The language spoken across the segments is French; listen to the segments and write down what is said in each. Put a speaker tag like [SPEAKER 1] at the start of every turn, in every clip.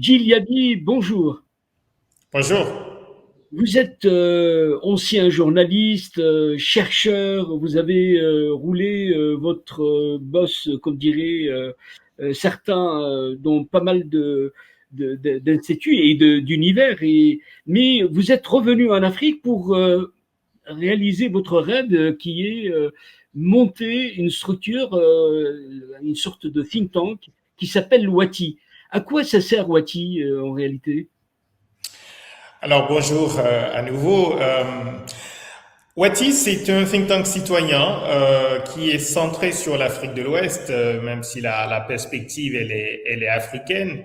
[SPEAKER 1] Gilles Yaby, bonjour.
[SPEAKER 2] Bonjour.
[SPEAKER 1] Vous êtes ancien journaliste, chercheur, vous avez roulé votre bosse, comme diraient certains, dans pas mal d'instituts et d'univers. Mais vous êtes revenu en Afrique pour réaliser votre rêve qui est monter une structure, une sorte de think tank qui s'appelle Wati. À quoi ça sert Wati en réalité?
[SPEAKER 2] Alors bonjour à nouveau. Wati, c'est un think tank citoyen qui est centré sur l'Afrique de l'Ouest, même si la perspective elle est africaine.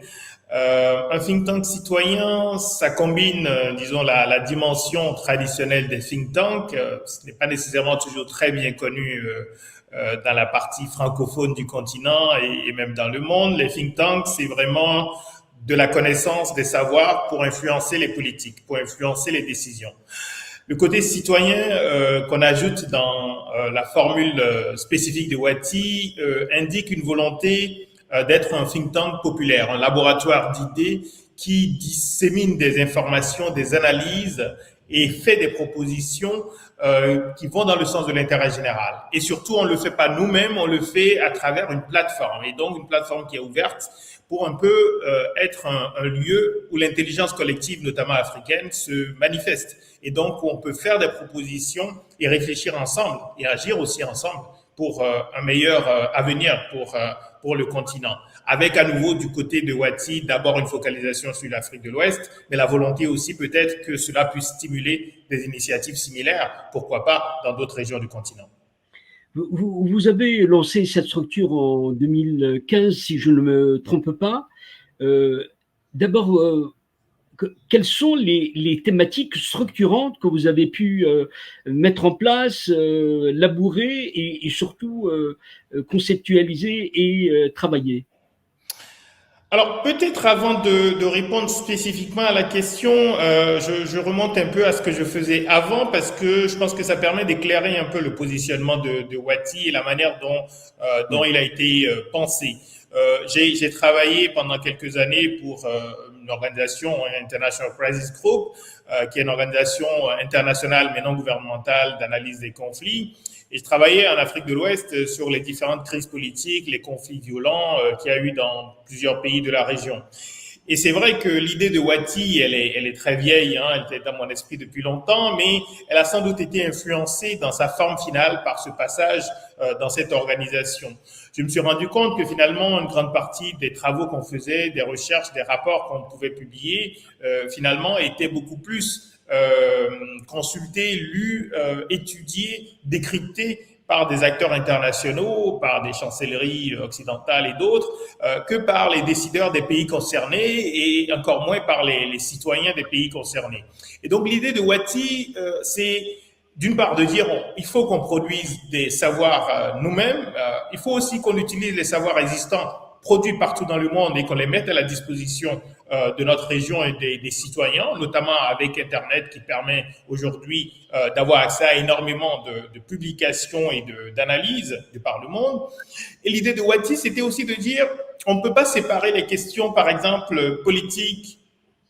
[SPEAKER 2] Un think tank citoyen, ça combine, disons, la dimension traditionnelle des think tanks. Ce n'est pas nécessairement toujours très bien connu dans la partie francophone du continent et même dans le monde. Les think tanks, c'est vraiment de la connaissance, des savoirs pour influencer les politiques, pour influencer les décisions. Le côté citoyen qu'on ajoute dans la formule spécifique de Wati indique une volonté d'être un think tank populaire, un laboratoire d'idées qui dissémine des informations, des analyses et fait des propositions qui vont dans le sens de l'intérêt général. Et surtout, on ne le fait pas nous-mêmes, on le fait à travers une plateforme. Et donc, une plateforme qui est ouverte pour un peu être un lieu où l'intelligence collective, notamment africaine, se manifeste. Et donc, où on peut faire des propositions et réfléchir ensemble et agir aussi ensemble pour un meilleur avenir pour le continent. Avec à nouveau du côté de Wati, d'abord une focalisation sur l'Afrique de l'Ouest, mais la volonté aussi peut-être que cela puisse stimuler des initiatives similaires, pourquoi pas dans d'autres régions du continent.
[SPEAKER 1] Vous avez lancé cette structure en 2015, si je ne me trompe pas. Euh, D'abord, quelles sont les thématiques structurantes que vous avez pu mettre en place, labourer et surtout conceptualiser et travailler?
[SPEAKER 2] Alors peut-être avant de répondre spécifiquement à la question, je remonte un peu à ce que je faisais avant parce que je pense que ça permet d'éclairer un peu le positionnement de Wati et la manière dont il a été pensé. J'ai travaillé pendant quelques années pour une organisation, International Crisis Group, qui est une organisation internationale mais non gouvernementale d'analyse des conflits. Et je travaillais en Afrique de l'Ouest sur les différentes crises politiques, les conflits violents qu'il y a eu dans plusieurs pays de la région. Et c'est vrai que l'idée de Wati, elle est très vieille, hein, elle était dans mon esprit depuis longtemps, mais elle a sans doute été influencée dans sa forme finale par ce passage dans cette organisation. Je me suis rendu compte que finalement, une grande partie des travaux qu'on faisait, des recherches, des rapports qu'on pouvait publier, finalement, étaient beaucoup plus consultés, lus, étudiés, décryptés par des acteurs internationaux, par des chancelleries occidentales et d'autres, que par les décideurs des pays concernés et encore moins par les citoyens des pays concernés. Et donc l'idée de Wati, c'est d'une part de dire il faut qu'on produise des savoirs nous-mêmes, il faut aussi qu'on utilise les savoirs existants produits partout dans le monde et qu'on les mette à la disposition de notre région et des citoyens, notamment avec Internet qui permet aujourd'hui d'avoir accès à énormément de publications et d'analyses de par le monde. Et l'idée de Wati, c'était aussi de dire on ne peut pas séparer les questions, par exemple, politiques,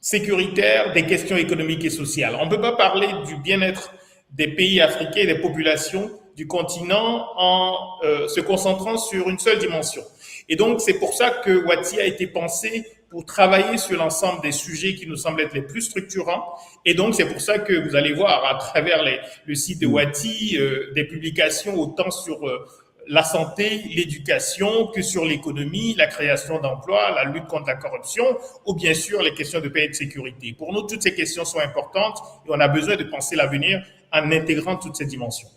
[SPEAKER 2] sécuritaires, des questions économiques et sociales. On ne peut pas parler du bien-être des pays africains et des populations du continent en se concentrant sur une seule dimension. Et donc, c'est pour ça que Wati a été pensé pour travailler sur l'ensemble des sujets qui nous semblent être les plus structurants. Et donc, c'est pour ça que vous allez voir à travers le site de Wati des publications autant sur la santé, l'éducation que sur l'économie, la création d'emplois, la lutte contre la corruption ou bien sûr les questions de paix et de sécurité. Pour nous, toutes ces questions sont importantes et on a besoin de penser l'avenir en intégrant toutes ces dimensions.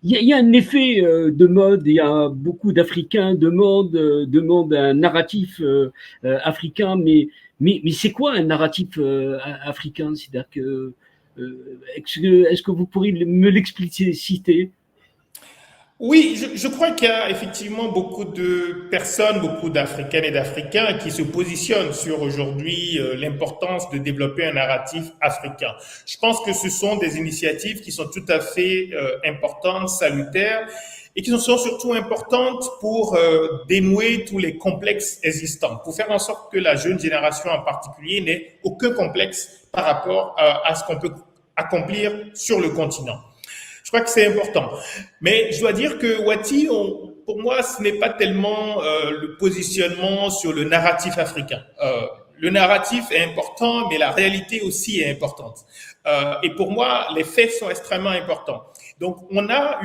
[SPEAKER 1] Il y a un effet de mode, il y a beaucoup d'Africains demandent un narratif africain, mais c'est quoi un narratif africain? C'est-à-dire que est-ce que vous pourriez me l'expliciter?
[SPEAKER 2] Oui, je crois qu'il y a effectivement beaucoup de personnes, beaucoup d'Africaines et d'Africains qui se positionnent sur aujourd'hui l'importance de développer un narratif africain. Je pense que ce sont des initiatives qui sont tout à fait importantes, salutaires, et qui sont surtout importantes pour dénouer tous les complexes existants, pour faire en sorte que la jeune génération en particulier n'ait aucun complexe par rapport à ce qu'on peut accomplir sur le continent. Je crois que c'est important. Mais je dois dire que Wati, pour moi, ce n'est pas tellement le positionnement sur le narratif africain. Le narratif est important, mais la réalité aussi est importante. Et pour moi, les faits sont extrêmement importants. Donc, on a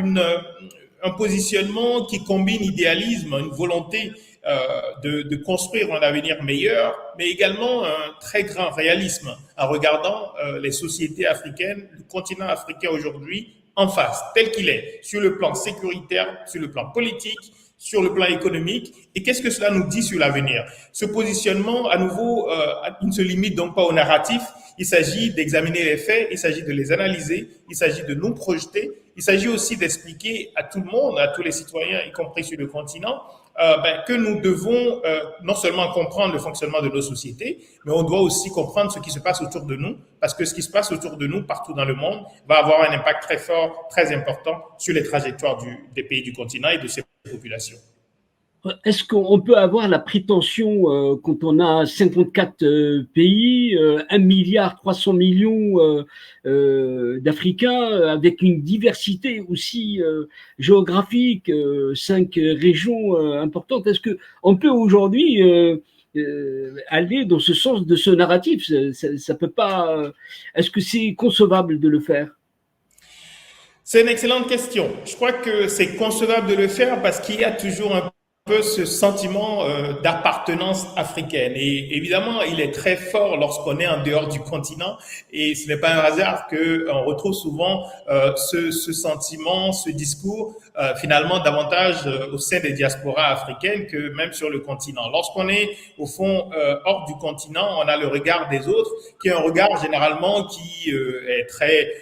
[SPEAKER 2] un positionnement qui combine idéalisme, une volonté de construire un avenir meilleur, mais également un très grand réalisme en regardant les sociétés africaines, le continent africain aujourd'hui, en face, tel qu'il est, sur le plan sécuritaire, sur le plan politique, sur le plan économique, et qu'est-ce que cela nous dit sur l'avenir. Ce positionnement, à nouveau, il ne se limite donc pas au narratif, il s'agit d'examiner les faits, il s'agit de les analyser, il s'agit de nous projeter, il s'agit aussi d'expliquer à tout le monde, à tous les citoyens, y compris sur le continent, que nous devons non seulement comprendre le fonctionnement de nos sociétés, mais on doit aussi comprendre ce qui se passe autour de nous, parce que ce qui se passe autour de nous, partout dans le monde, va avoir un impact très fort, très important sur les trajectoires des pays du continent et de ses populations.
[SPEAKER 1] Est-ce qu'on peut avoir la prétention, quand on a 54 pays, 1,3 milliard d'Africains, avec une diversité aussi géographique, 5 régions importantes, est-ce qu'on peut aujourd'hui aller dans ce sens de ce narratif? Ça peut pas. Est-ce que c'est concevable de le faire?
[SPEAKER 2] C'est une excellente question. Je crois que c'est concevable de le faire parce qu'il y a toujours un peu ce sentiment d'appartenance africaine. Et évidemment, il est très fort lorsqu'on est en dehors du continent. Et ce n'est pas un hasard qu'on retrouve souvent ce sentiment, ce discours, finalement davantage au sein des diasporas africaines que même sur le continent. Lorsqu'on est, au fond, hors du continent, on a le regard des autres, qui est un regard généralement qui est très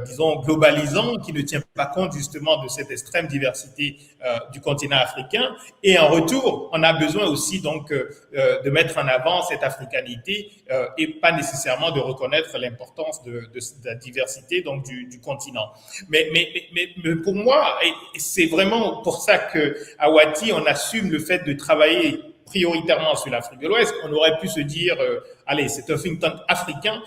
[SPEAKER 2] disons, globalisant, qui ne tient pas compte justement de cette extrême diversité du continent africain. Et en retour, on a besoin aussi donc de mettre en avant cette africanité et pas nécessairement de reconnaître l'importance de la diversité donc du continent. Mais pour moi, et c'est vraiment pour ça que à Wati, on assume le fait de travailler prioritairement sur l'Afrique de l'Ouest. On aurait pu se dire, allez, c'est un think tank africain.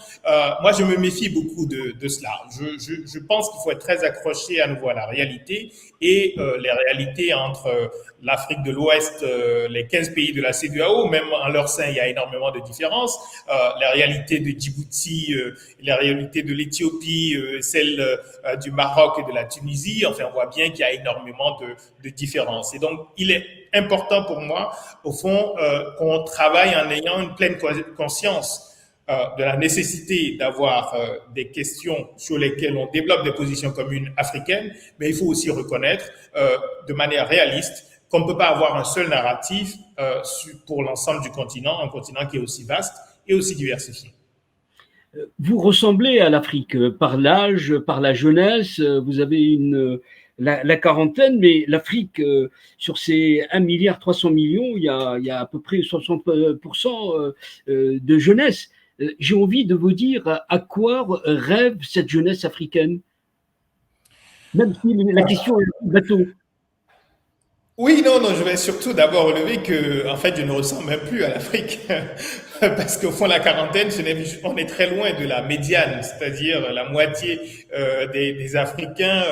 [SPEAKER 2] Moi, je me méfie beaucoup de cela. Je pense qu'il faut être très accroché à nouveau à la réalité et les réalités entre l'Afrique de l'Ouest, les 15 pays de la CEDEAO, même en leur sein, il y a énormément de différences. La réalité de Djibouti, la réalité de l'Éthiopie, celle du Maroc et de la Tunisie. Enfin, on voit bien qu'il y a énormément de différences. Et donc, il est important pour moi, au fond, qu'on travaille en ayant une pleine conscience de la nécessité d'avoir des questions sur lesquelles on développe des positions communes africaines, mais il faut aussi reconnaître de manière réaliste qu'on ne peut pas avoir un seul narratif pour l'ensemble du continent, un continent qui est aussi vaste et aussi diversifié.
[SPEAKER 1] Vous ressemblez à l'Afrique par l'âge, par la jeunesse, vous avez la quarantaine, mais l'Afrique, sur ces 1,3 milliard, il y a à peu près 60% de jeunesse. J'ai envie de vous dire à quoi rêve cette jeunesse africaine, même si la question est bateau.
[SPEAKER 2] Oui, non, non, je vais surtout d'abord relever que, en fait, je ne ressens même plus à l'Afrique. Parce qu'au fond, la quarantaine, on est très loin de la médiane, c'est-à-dire la moitié des Africains,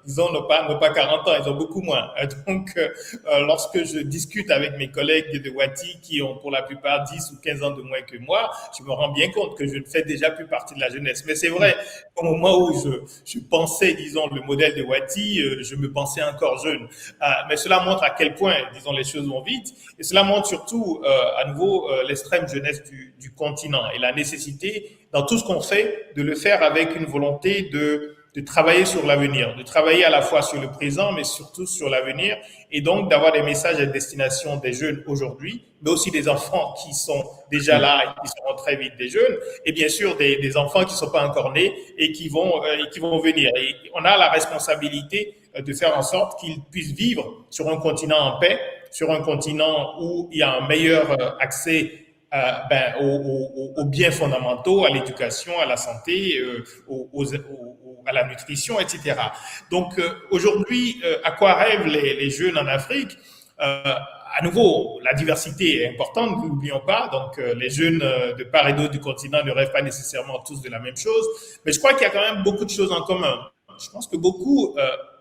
[SPEAKER 2] disons, n'ont pas 40 ans, ils ont beaucoup moins. Donc, lorsque je discute avec mes collègues de Wati qui ont pour la plupart 10 ou 15 ans de moins que moi, je me rends bien compte que je ne fais déjà plus partie de la jeunesse. Mais c'est vrai, au moment où je pensais, disons, le modèle de Wati, je me pensais encore jeune. Mais cela montre à quel point, disons, les choses vont vite. Et cela montre surtout, à nouveau, l'extrême jeunesse du continent et la nécessité, dans tout ce qu'on fait, de le faire avec une volonté de travailler sur l'avenir, de travailler à la fois sur le présent, mais surtout sur l'avenir, et donc d'avoir des messages à destination des jeunes aujourd'hui, mais aussi des enfants qui sont déjà là et qui seront très vite des jeunes, et bien sûr des enfants qui ne sont pas encore nés et qui vont venir. Et on a la responsabilité de faire en sorte qu'ils puissent vivre sur un continent en paix, sur un continent où il y a un meilleur accès aux biens fondamentaux, à l'éducation, à la santé, à la nutrition, etc. Donc aujourd'hui, à quoi rêvent les jeunes en Afrique? À nouveau, la diversité est importante, ne l'oublions pas. Donc, les jeunes de part et d'autre du continent ne rêvent pas nécessairement tous de la même chose. Mais je crois qu'il y a quand même beaucoup de choses en commun. Je pense que beaucoup,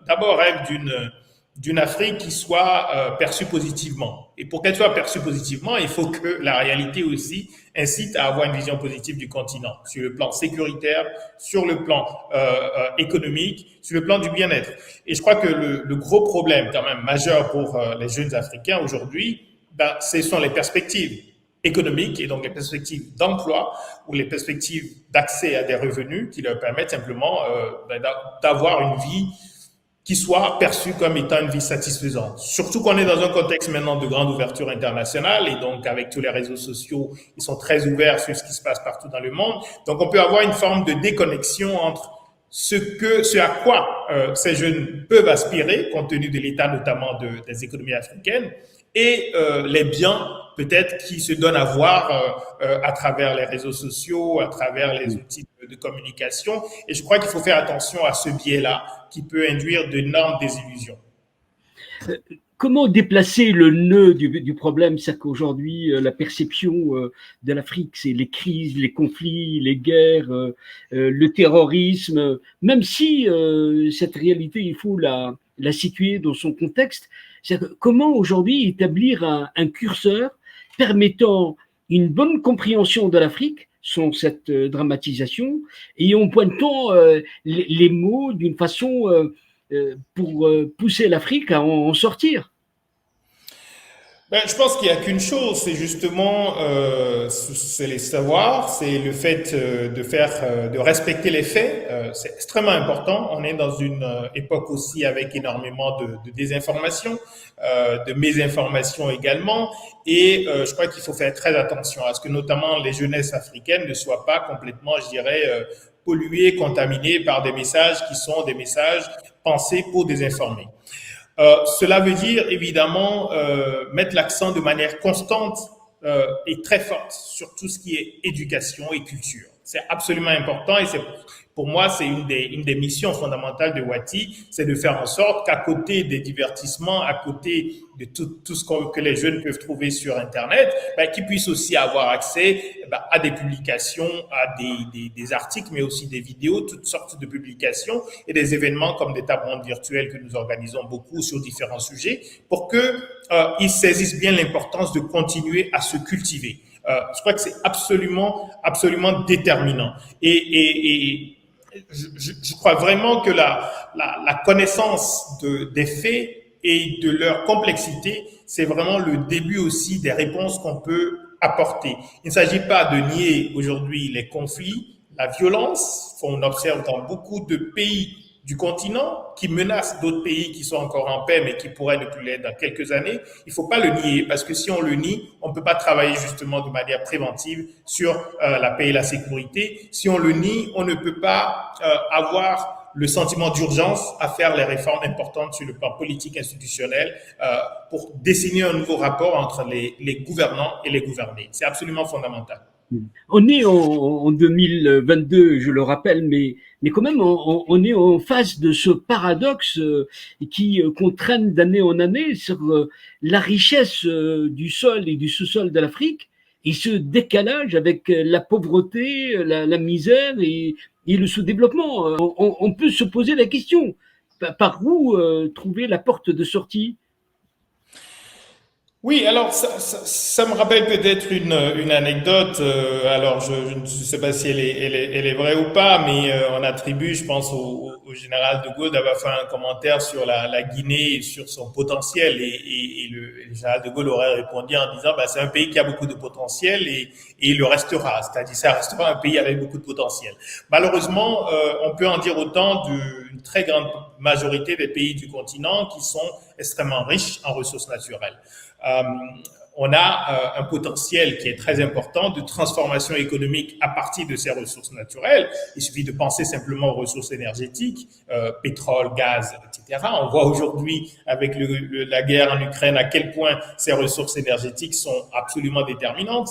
[SPEAKER 2] d'abord, rêvent d'une Afrique qui soit perçue positivement. Et pour qu'elle soit perçue positivement, il faut que la réalité aussi incite à avoir une vision positive du continent, sur le plan sécuritaire, sur le plan économique, sur le plan du bien-être. Et je crois que le gros problème quand même majeur pour les jeunes Africains aujourd'hui, ce sont les perspectives économiques et donc les perspectives d'emploi ou les perspectives d'accès à des revenus qui leur permettent simplement d'avoir une vie qui soit perçue comme étant une vie satisfaisante. Surtout qu'on est dans un contexte maintenant de grande ouverture internationale et donc avec tous les réseaux sociaux, ils sont très ouverts sur ce qui se passe partout dans le monde. Donc on peut avoir une forme de déconnexion entre ce à quoi ces jeunes peuvent aspirer, compte tenu de l'état notamment des économies africaines, et les biens peut-être qui se donnent à voir à travers les réseaux sociaux, à travers les outils de communication. Et je crois qu'il faut faire attention à ce biais-là qui peut induire d'énormes désillusions.
[SPEAKER 1] Comment déplacer le nœud du problème? C'est qu'aujourd'hui, la perception de l'Afrique, c'est les crises, les conflits, les guerres, le terrorisme. Même si cette réalité, il faut la situer dans son contexte, c'est comment aujourd'hui établir un curseur permettant une bonne compréhension de l'Afrique sans cette dramatisation et en pointant les mots d'une façon pour pousser l'Afrique à en sortir.
[SPEAKER 2] Je pense qu'il n'y a qu'une chose, c'est justement c'est les savoirs, c'est le fait de respecter les faits. C'est extrêmement important. On est dans une époque aussi avec énormément de désinformation, de mésinformation également, et je crois qu'il faut faire très attention à ce que notamment les jeunesses africaines ne soient pas complètement, je dirais, polluées, contaminées par des messages qui sont des messages pensés pour désinformer. Cela veut dire évidemment mettre l'accent de manière constante et très forte sur tout ce qui est éducation et culture. C'est absolument important et pour moi, c'est une des missions fondamentales de Wati, c'est de faire en sorte qu'à côté des divertissements, à côté de tout ce que les jeunes peuvent trouver sur Internet, qu'ils puissent aussi avoir accès à des publications, à des articles, mais aussi des vidéos, toutes sortes de publications et des événements comme des tables rondes virtuelles que nous organisons beaucoup sur différents sujets pour qu'ils saisissent bien l'importance de continuer à se cultiver. Je crois que c'est absolument déterminant. Et je crois vraiment que la connaissance des faits et de leur complexité, c'est vraiment le début aussi des réponses qu'on peut apporter. Il ne s'agit pas de nier aujourd'hui les conflits, la violence qu'on observe dans beaucoup de pays du continent qui menacent d'autres pays qui sont encore en paix mais qui pourraient ne plus l'être dans quelques années. Il ne faut pas le nier parce que si on le nie, on ne peut pas travailler justement de manière préventive sur la paix et la sécurité. Si on le nie, on ne peut pas avoir le sentiment d'urgence à faire les réformes importantes sur le plan politique institutionnel pour dessiner un nouveau rapport entre les gouvernants et les gouvernés. C'est absolument fondamental.
[SPEAKER 1] On est en 2022, je le rappelle, mais quand même, on est en face de ce paradoxe qu'on traîne d'année en année sur la richesse du sol et du sous-sol de l'Afrique et ce décalage avec la pauvreté, la misère et le sous-développement. On peut se poser la question, par où trouver la porte de sortie?
[SPEAKER 2] Oui, alors ça me rappelle peut-être une anecdote. Alors je ne sais pas si elle est vraie ou pas, mais on attribue, je pense, au général de Gaulle d'avoir fait un commentaire sur la Guinée et sur son potentiel. Et le général de Gaulle aurait répondu en disant, c'est un pays qui a beaucoup de potentiel et il le restera. C'est-à-dire, ça restera un pays avec beaucoup de potentiel. Malheureusement, on peut en dire autant d'une très grande majorité des pays du continent qui sont extrêmement riches en ressources naturelles. on a un potentiel qui est très important de transformation économique à partir de ces ressources naturelles. Il suffit de penser simplement aux ressources énergétiques, pétrole, gaz, etc. On voit aujourd'hui avec la guerre en Ukraine à quel point ces ressources énergétiques sont absolument déterminantes.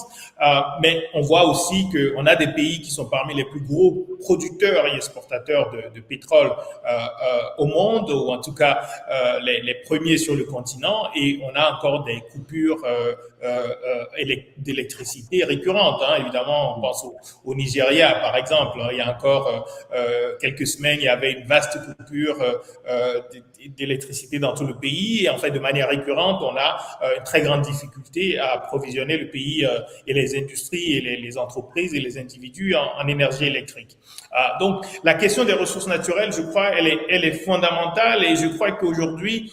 [SPEAKER 2] Mais on voit aussi qu'on a des pays qui sont parmi les plus gros producteurs et exportateurs de pétrole au monde, ou en tout cas les premiers sur le continent, et on a encore des coupures d'électricité récurrentes. Évidemment, on pense au Nigeria, par exemple. Il y a encore quelques semaines, il y avait une vaste coupure d'électricité dans tout le pays, et en fait, de manière récurrente, on a une très grande difficulté à approvisionner le pays et les industries et les entreprises et les individus en énergie électrique. Donc, la question des ressources naturelles, je crois, elle est fondamentale, et je crois qu'aujourd'hui,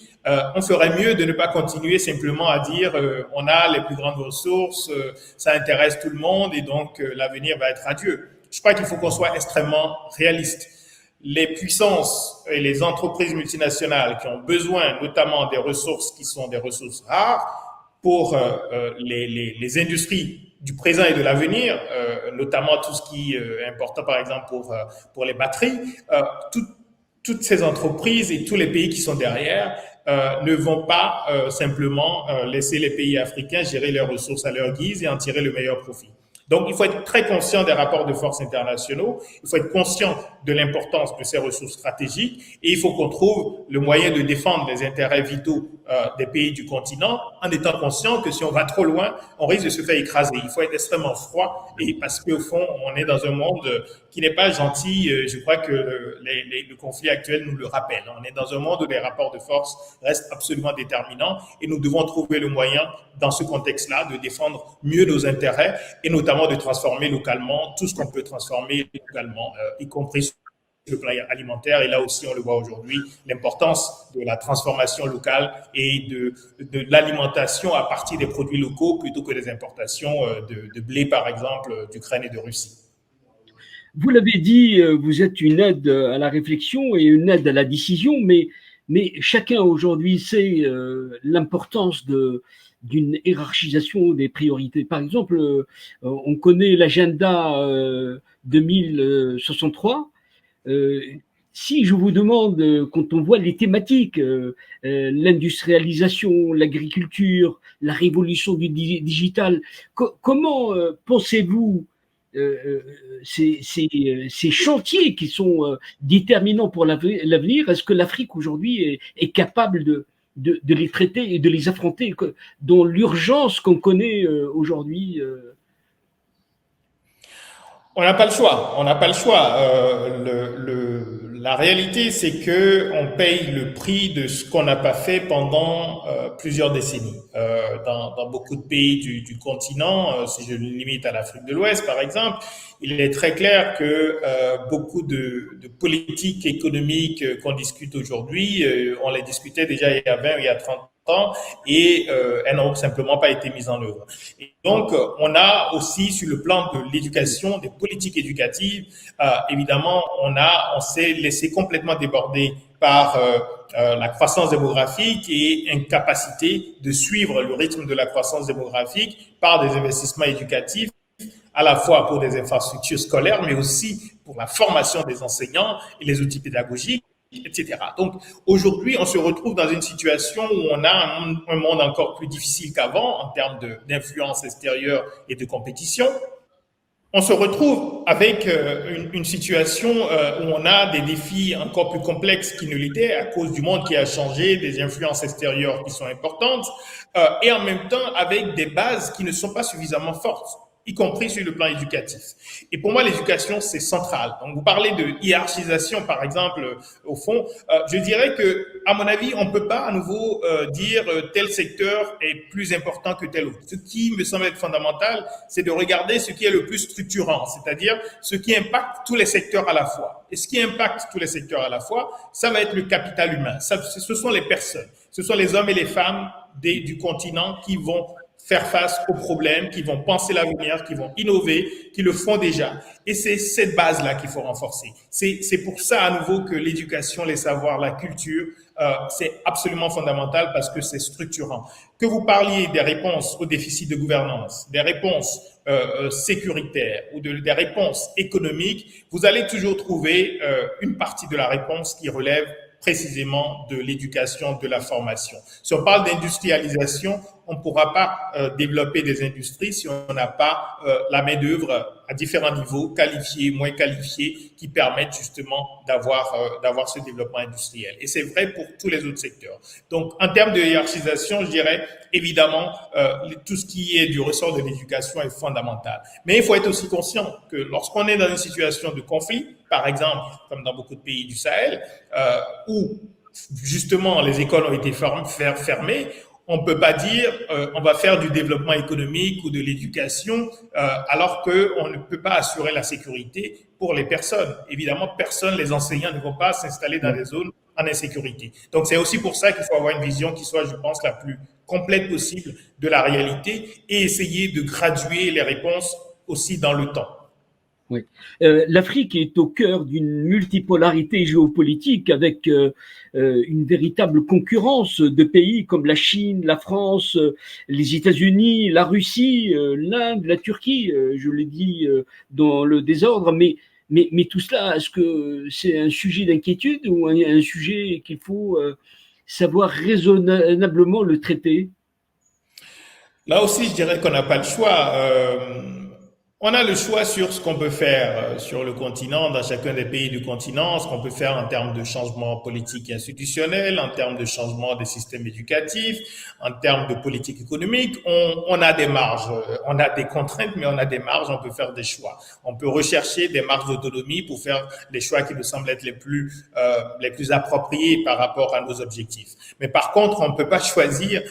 [SPEAKER 2] on ferait mieux de ne pas continuer simplement à dire on a les plus grandes ressources, ça intéresse tout le monde, et donc l'avenir va être radieux. Je crois qu'il faut qu'on soit extrêmement réaliste. Les puissances et les entreprises multinationales qui ont besoin notamment des ressources qui sont des ressources rares pour les industries du présent et de l'avenir, notamment tout ce qui est important par exemple pour les batteries, toutes ces entreprises et tous les pays qui sont derrière ne vont pas simplement laisser les pays africains gérer leurs ressources à leur guise et en tirer le meilleur profit. Donc, il faut être très conscient des rapports de force internationaux, il faut être conscient de l'importance de ces ressources stratégiques, et il faut qu'on trouve le moyen de défendre les intérêts vitaux des pays du continent, en étant conscient que si on va trop loin, on risque de se faire écraser. Il faut être extrêmement froid, et parce qu'au fond, on est dans un monde qui n'est pas gentil. Je crois que le conflit actuel nous le rappelle. On est dans un monde où les rapports de force restent absolument déterminants, et nous devons trouver le moyen, dans ce contexte-là, de défendre mieux nos intérêts, et notamment de transformer localement tout ce qu'on peut transformer localement, y compris sur le plan alimentaire. Et là aussi, on le voit aujourd'hui, l'importance de la transformation locale et de l'alimentation à partir des produits locaux plutôt que des importations de blé, par exemple, d'Ukraine et de Russie.
[SPEAKER 1] Vous l'avez dit, vous êtes une aide à la réflexion et une aide à la décision, mais chacun aujourd'hui sait l'importance d'une hiérarchisation des priorités. Par exemple, on connaît l'agenda 2063. Si je vous demande, quand on voit les thématiques, l'industrialisation, l'agriculture, la révolution du digital, comment pensez-vous ces chantiers qui sont déterminants pour l'avenir? Est-ce que l'Afrique aujourd'hui est capable de les traiter et de les affronter dans l'urgence qu'on connaît aujourd'hui?
[SPEAKER 2] On n'a pas le choix. On n'a pas le choix. La réalité, c'est que on paye le prix de ce qu'on n'a pas fait pendant plusieurs décennies. Dans beaucoup de pays du continent, si je me limite à l'Afrique de l'Ouest, par exemple, il est très clair que beaucoup de politiques économiques qu'on discute aujourd'hui, on les discutait déjà il y a 20 ou il y a 30 ans, et elles n'ont simplement pas été mises en œuvre. Et donc, on a aussi, sur le plan de l'éducation, des politiques éducatives, évidemment, on s'est laissé complètement déborder par la croissance démographique et incapacité de suivre le rythme de la croissance démographique par des investissements éducatifs, à la fois pour des infrastructures scolaires, mais aussi pour la formation des enseignants et les outils pédagogiques, etc. Donc, aujourd'hui, on se retrouve dans une situation où on a un monde encore plus difficile qu'avant en termes d'influence extérieure et de compétition. On se retrouve avec une situation où on a des défis encore plus complexes qu'ils ne l'étaient à cause du monde qui a changé, des influences extérieures qui sont importantes, et en même temps avec des bases qui ne sont pas suffisamment fortes, y compris sur le plan éducatif. Et pour moi, l'éducation, c'est central. Donc, vous parlez de hiérarchisation, par exemple, au fond. Je dirais que, à mon avis, on ne peut pas à nouveau dire tel secteur est plus important que tel autre. Ce qui me semble être fondamental, c'est de regarder ce qui est le plus structurant, c'est-à-dire ce qui impacte tous les secteurs à la fois. Et ce qui impacte tous les secteurs à la fois, ça va être le capital humain. Ce sont les personnes, ce sont les hommes et les femmes du continent qui vont faire face aux problèmes, qui vont penser l'avenir, qui vont innover, qui le font déjà. Et c'est cette base-là qu'il faut renforcer. C'est pour ça, à nouveau, que l'éducation, les savoirs, la culture, c'est absolument fondamental parce que c'est structurant. Que vous parliez des réponses aux déficits de gouvernance, des réponses sécuritaires ou des réponses économiques, vous allez toujours trouver une partie de la réponse qui relève précisément de l'éducation, de la formation. Si on parle d'industrialisation, on ne pourra pas développer des industries si on n'a pas la main-d'œuvre à différents niveaux, qualifiés, moins qualifiés, qui permettent justement d'avoir ce développement industriel. Et c'est vrai pour tous les autres secteurs. Donc, en termes de hiérarchisation, je dirais évidemment tout ce qui est du ressort de l'éducation est fondamental. Mais il faut être aussi conscient que lorsqu'on est dans une situation de conflit, par exemple, comme dans beaucoup de pays du Sahel, où justement les écoles ont été fermées, on ne peut pas dire on va faire du développement économique ou de l'éducation alors qu'on ne peut pas assurer la sécurité pour les personnes. Évidemment, personne, les enseignants ne vont pas s'installer dans des zones en insécurité. Donc, c'est aussi pour ça qu'il faut avoir une vision qui soit, je pense, la plus complète possible de la réalité et essayer de graduer les réponses aussi dans le temps.
[SPEAKER 1] Oui. L'Afrique est au cœur d'une multipolarité géopolitique avec une véritable concurrence de pays comme la Chine, la France, les États-Unis, la Russie, l'Inde, la Turquie. Je l'ai dit dans le désordre, mais tout cela, est-ce que c'est un sujet d'inquiétude ou un sujet qu'il faut savoir raisonnablement le traiter?
[SPEAKER 2] Là aussi, je dirais qu'on n'a pas le choix. On a le choix sur ce qu'on peut faire sur le continent, dans chacun des pays du continent, ce qu'on peut faire en termes de changement politique et institutionnel, en termes de changement des systèmes éducatifs, en termes de politique économique. On a des marges, on a des contraintes, mais on a des marges, on peut faire des choix. On peut rechercher des marges d'autonomie pour faire les choix qui nous semblent être les plus appropriés par rapport à nos objectifs. Mais par contre, on ne peut pas choisir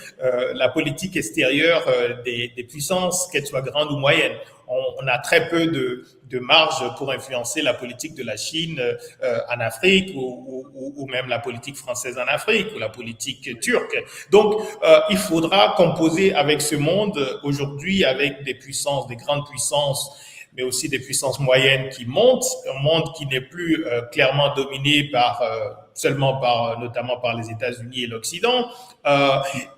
[SPEAKER 2] la politique extérieure des puissances, qu'elles soient grandes ou moyennes. On a très peu de marge pour influencer la politique de la Chine en Afrique ou même la politique française en Afrique ou la politique turque. Donc, il faudra composer avec ce monde aujourd'hui avec des puissances, des grandes puissances, mais aussi des puissances moyennes qui montent, un monde qui n'est plus clairement dominé seulement notamment par les États-Unis et l'Occident.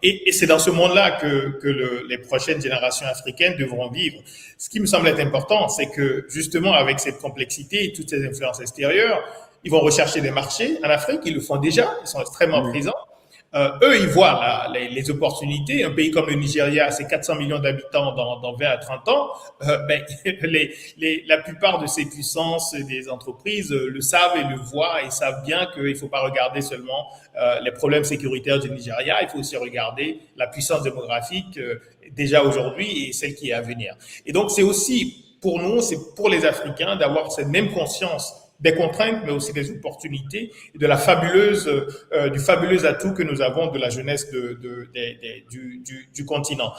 [SPEAKER 2] Et c'est dans ce monde-là que les prochaines générations africaines devront vivre. Ce qui me semble être important, c'est que justement avec cette complexité et toutes ces influences extérieures, ils vont rechercher des marchés en Afrique, ils le font déjà, ils sont extrêmement présents. Eux, ils voient les opportunités. Un pays comme le Nigeria, c'est 400 millions d'habitants dans 20 à 30 ans. La plupart de ces puissances, des entreprises le savent et le voient et savent bien qu'il ne faut pas regarder seulement les problèmes sécuritaires du Nigeria, il faut aussi regarder la puissance démographique déjà aujourd'hui et celle qui est à venir. Et donc, c'est aussi pour nous, c'est pour les Africains d'avoir cette même conscience des contraintes, mais aussi des opportunités, et de du fabuleux atout que nous avons de la jeunesse du continent.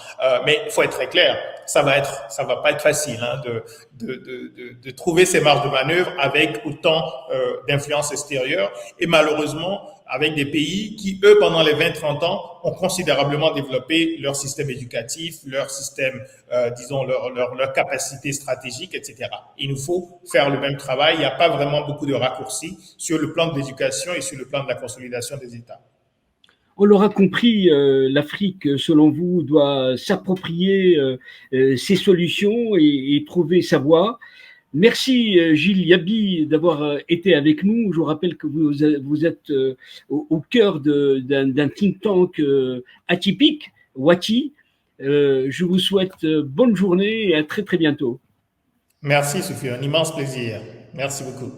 [SPEAKER 2] Mais il faut être très clair, ça va pas être facile de trouver ces marges de manœuvre avec autant d'influence extérieure, et malheureusement avec des pays qui, eux, pendant les 20-30 ans, ont considérablement développé leur système éducatif, leur système, leur capacité stratégique, etc. Il nous faut faire le même travail. Il n'y a pas vraiment beaucoup de raccourcis sur le plan de l'éducation et sur le plan de la consolidation des États.
[SPEAKER 1] On l'aura compris, l'Afrique, selon vous, doit s'approprier ses solutions et trouver sa voie. Merci Gilles Yabi d'avoir été avec nous. Je vous rappelle que vous êtes au cœur d'un think tank atypique, Wati. Je vous souhaite bonne journée et à très très bientôt.
[SPEAKER 2] Merci Sophie, un immense plaisir. Merci beaucoup.